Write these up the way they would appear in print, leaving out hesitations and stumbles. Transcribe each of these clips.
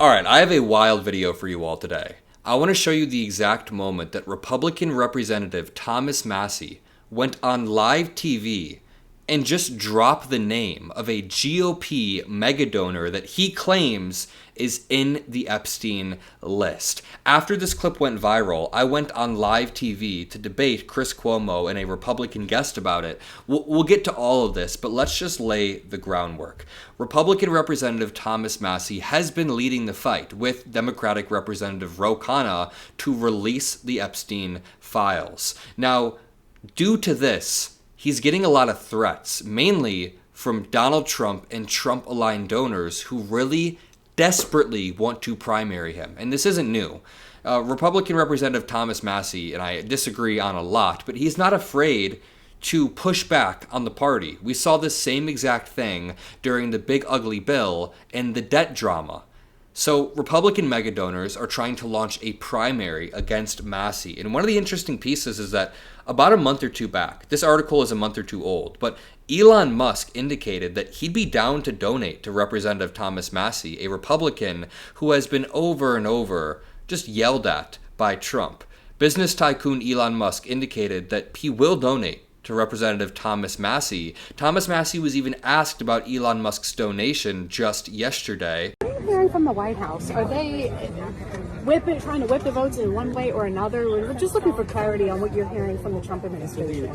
Alright, I have a wild video for you all today. I want to show you the exact moment that Republican Representative Thomas Massie went on live TV and just dropped the name of a GOP mega donor that he claims is in the Epstein list. After this clip went viral, I went on live TV to debate Chris Cuomo and a Republican guest about it. We'll get to all of this, but let's just lay the groundwork. Republican Representative Thomas Massie has been leading the fight with Democratic Representative Ro Khanna to release the Epstein files. Now, due to this, he's getting a lot of threats, mainly from Donald Trump and Trump-aligned donors who really desperately want to primary him. And this isn't new. Republican Representative Thomas Massie and I disagree on a lot, but he's not afraid to push back on the party. We saw this same exact thing during the big ugly bill and the debt drama. So Republican mega donors are trying to launch a primary against Massie. And one of the interesting pieces is that about a month or two back, this article is a month or two old, but Elon Musk indicated that he'd be down to donate to Representative Thomas Massie, a Republican who has been over and over just yelled at by Trump. Business tycoon Elon Musk indicated that he will donate to Representative Thomas Massie. Thomas Massie was even asked about Elon Musk's donation just yesterday. What are you hearing from the White House? Are they trying to whip the votes in one way or another? We're just looking for clarity on what you're hearing from the Trump administration.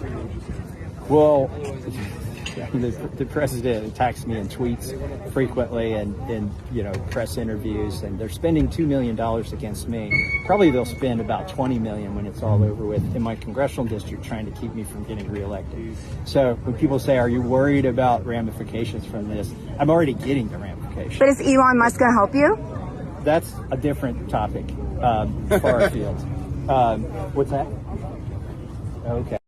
Well, the president attacks me in tweets frequently and press interviews, and they're spending $2 million against me. Probably they'll spend about $20 million when it's all over with in my congressional district trying to keep me from getting reelected. So when people say, are you worried about ramifications from this? I'm already getting the ramifications. But is Elon Musk going to help you? That's a different topic, far afield. What's that? Okay.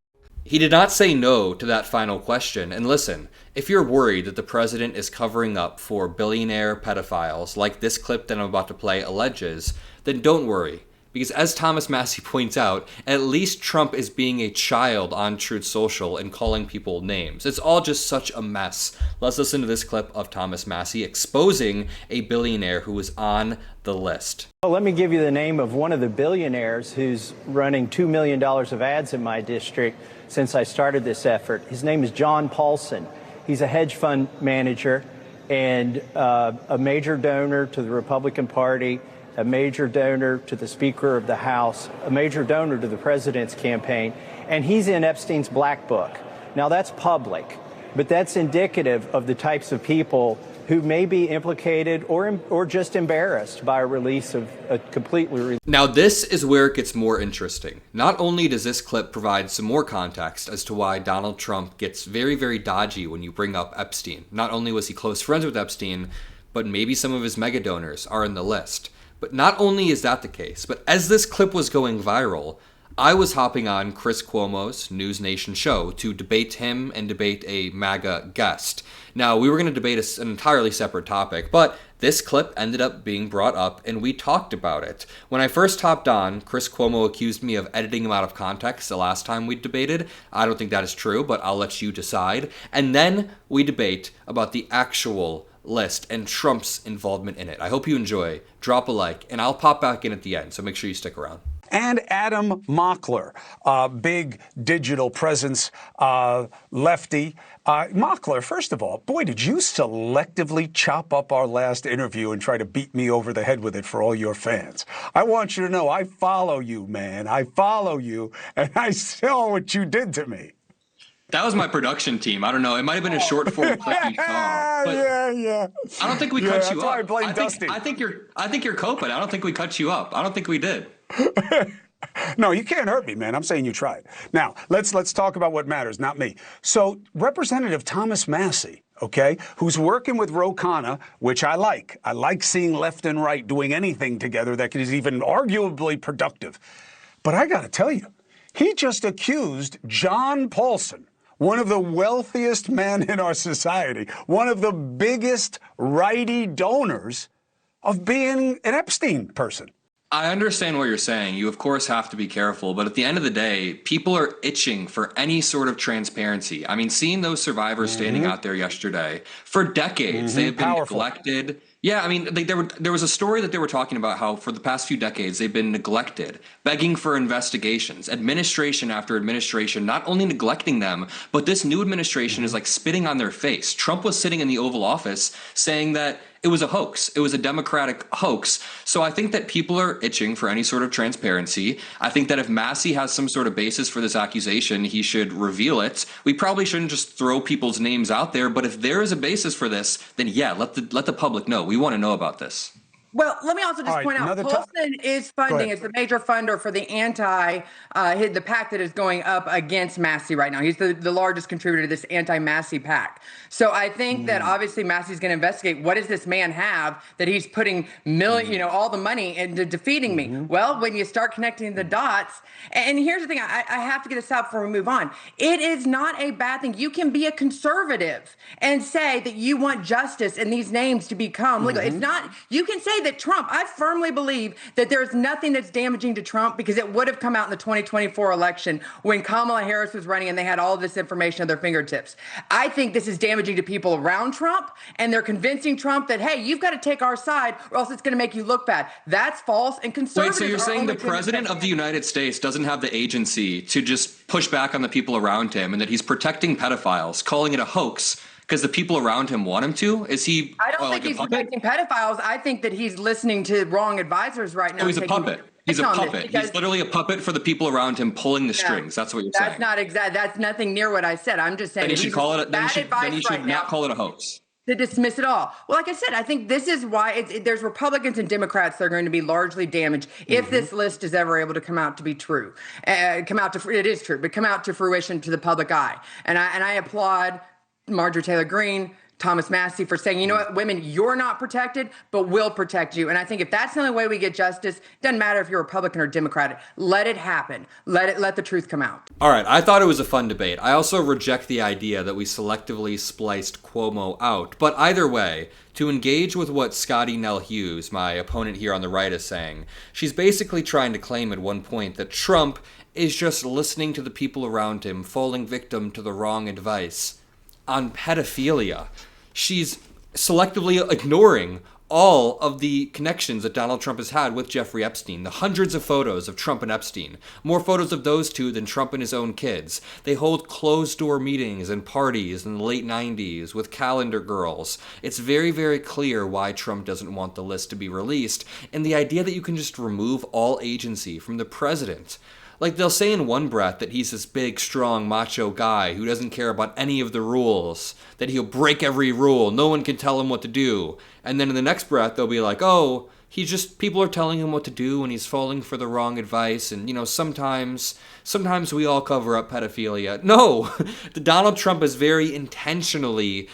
He did not say no to that final question. And listen, if you're worried that the president is covering up for billionaire pedophiles like this clip that I'm about to play alleges, then don't worry. Because as Thomas Massie points out, at least Trump is being a child on Truth Social and calling people names. It's all just such a mess. Let's listen to this clip of Thomas Massie exposing a billionaire who was on the list. Well, let me give you the name of one of the billionaires who's running $2 million of ads in my district since I started this effort. His name is John Paulson. He's a hedge fund manager and a major donor to the Republican Party, a major donor to the Speaker of the House, a major donor to the president's campaign, and he's in Epstein's black book. Now, that's public, but that's indicative of the types of people who may be implicated or just embarrassed by a release of a completely... Now, this is where it gets more interesting. Not only does this clip provide some more context as to why Donald Trump gets very, very dodgy when you bring up Epstein. Not only was he close friends with Epstein, but maybe some of his mega donors are in the list. But not only is that the case, but as this clip was going viral, I was hopping on Chris Cuomo's NewsNation show to debate him and debate a MAGA guest. Now, we were going to debate an entirely separate topic, but this clip ended up being brought up and we talked about it. When I first hopped on, Chris Cuomo accused me of editing him out of context the last time we debated. I don't think that is true, but I'll let you decide. And then we debate about the actual list and Trump's involvement in it. I hope you enjoy. Drop a like, and I'll pop back in at the end, so make sure you stick around. And Adam Mockler, big digital presence, lefty. Mockler, first of all, boy, did you selectively chop up our last interview and try to beat me over the head with it for all your fans. I want you to know I follow you, man. I follow you, and I saw what you did to me. That was my production team. I don't know. It might have been a short form clip you saw. But yeah. I don't think we cut you up. I blame Dusty. I think you're coping. I don't think we cut you up. I don't think we did. No, you can't hurt me, man. I'm saying you tried. Now, let's talk about what matters, not me. So, Representative Thomas Massie, okay, who's working with Ro Khanna, which I like. I like seeing left and right doing anything together that is even arguably productive. But I got to tell you, he just accused John Paulson, one of the wealthiest men in our society, one of the biggest righty donors, of being an Epstein person. I understand what you're saying. You, of course, have to be careful. But at the end of the day, people are itching for any sort of transparency. I mean, seeing those survivors standing out there yesterday, for decades, they've been neglected Yeah, I mean, there was a story that they were talking about how for the past few decades they've been neglected, begging for investigations, administration after administration, not only neglecting them, but this new administration is like spitting on their face. Trump was sitting in the Oval Office saying that it was a hoax. It was a Democratic hoax. So I think that people are itching for any sort of transparency. I think that if Massie has some sort of basis for this accusation, he should reveal it. We probably shouldn't just throw people's names out there, but if there is a basis for this, then yeah, let the public know. We want to know about this. Well, let me also just point out, Paulson is funding, it's the major funder for the the PAC that is going up against Massie right now. He's the largest contributor to this anti-Massie PAC. So I think that obviously Massie's going to investigate, what does this man have that he's putting all the money into defeating me? Well, when you start connecting the dots, and here's the thing, I have to get this out before we move on. It is not a bad thing. You can be a conservative and say that you want justice and these names to become legal. It's not, you can say that Trump, I firmly believe that there's nothing that's damaging to Trump because it would have come out in the 2024 election when Kamala Harris was running and they had all of this information at their fingertips. I think this is damaging to people around Trump, and they're convincing Trump that, hey, you've got to take our side or else it's going to make you look bad. That's false, and conservatives Wait, so you're saying the president of the United States doesn't have the agency to just push back on the people around him, and that he's protecting pedophiles, calling it a hoax because the people around him want him to? Is he? I don't think he's protecting pedophiles. I think that he's listening to wrong advisors right now. Oh, he's a puppet. He's a puppet. He's literally a puppet for the people around him pulling the strings. That's what you're saying. That's not exact. That's nothing near what I said. I'm just saying. Then he should call it. Then he should not call it a hoax. To dismiss it all. Well, like I said, I think this is why there's Republicans and Democrats that are going to be largely damaged if this list is ever able to come out to be true. It is true, but come out to fruition to the public eye. And I applaud Marjorie Taylor Greene, Thomas Massie for saying, you know what, women, you're not protected, but we'll protect you. And I think if that's the only way we get justice, it doesn't matter if you're Republican or Democratic. Let it happen. Let the truth come out. All right, I thought it was a fun debate. I also reject the idea that we selectively spliced Cuomo out. But either way, to engage with what Scotty Nell Hughes, my opponent here on the right, is saying, she's basically trying to claim at one point that Trump is just listening to the people around him, falling victim to the wrong advice on pedophilia. She's selectively ignoring all of the connections that Donald Trump has had with Jeffrey Epstein, the hundreds of photos of Trump and Epstein, more photos of those two than Trump and his own kids. They hold closed-door meetings and parties in the late 90s with calendar girls. It's very, very clear why Trump doesn't want the list to be released, and the idea that you can just remove all agency from the president. Like, they'll say in one breath that he's this big, strong, macho guy who doesn't care about any of the rules, that he'll break every rule, no one can tell him what to do. And then in the next breath, they'll be like, oh, people are telling him what to do and he's falling for the wrong advice. And, sometimes we all cover up pedophilia. No, Donald Trump is very intentionally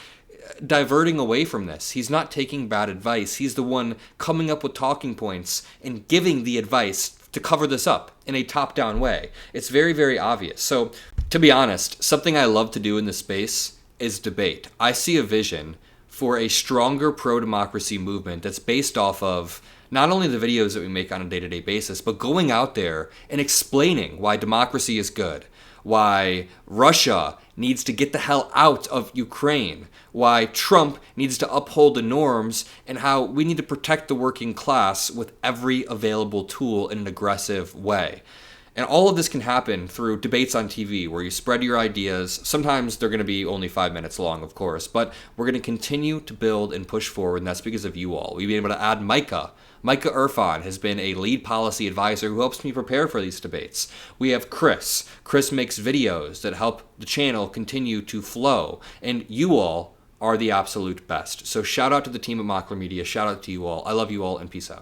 diverting away from this. He's not taking bad advice. He's the one coming up with talking points and giving the advice to cover this up in a top-down way. It's very, very obvious. So, to be honest, something I love to do in this space is debate. I see a vision for a stronger pro-democracy movement that's based off of not only the videos that we make on a day-to-day basis, but going out there and explaining why democracy is good, why Russia needs to get the hell out of Ukraine, why Trump needs to uphold the norms, and how we need to protect the working class with every available tool in an aggressive way. And all of this can happen through debates on TV where you spread your ideas. Sometimes they're going to be only 5 minutes long, of course, but we're going to continue to build and push forward, and that's because of you all. We've been able to add Micah. Micah Irfan has been a lead policy advisor who helps me prepare for these debates. We have Chris. Chris makes videos that help the channel continue to flow, and you all are the absolute best. So shout out to the team at Mockler Media. Shout out to you all. I love you all, and peace out.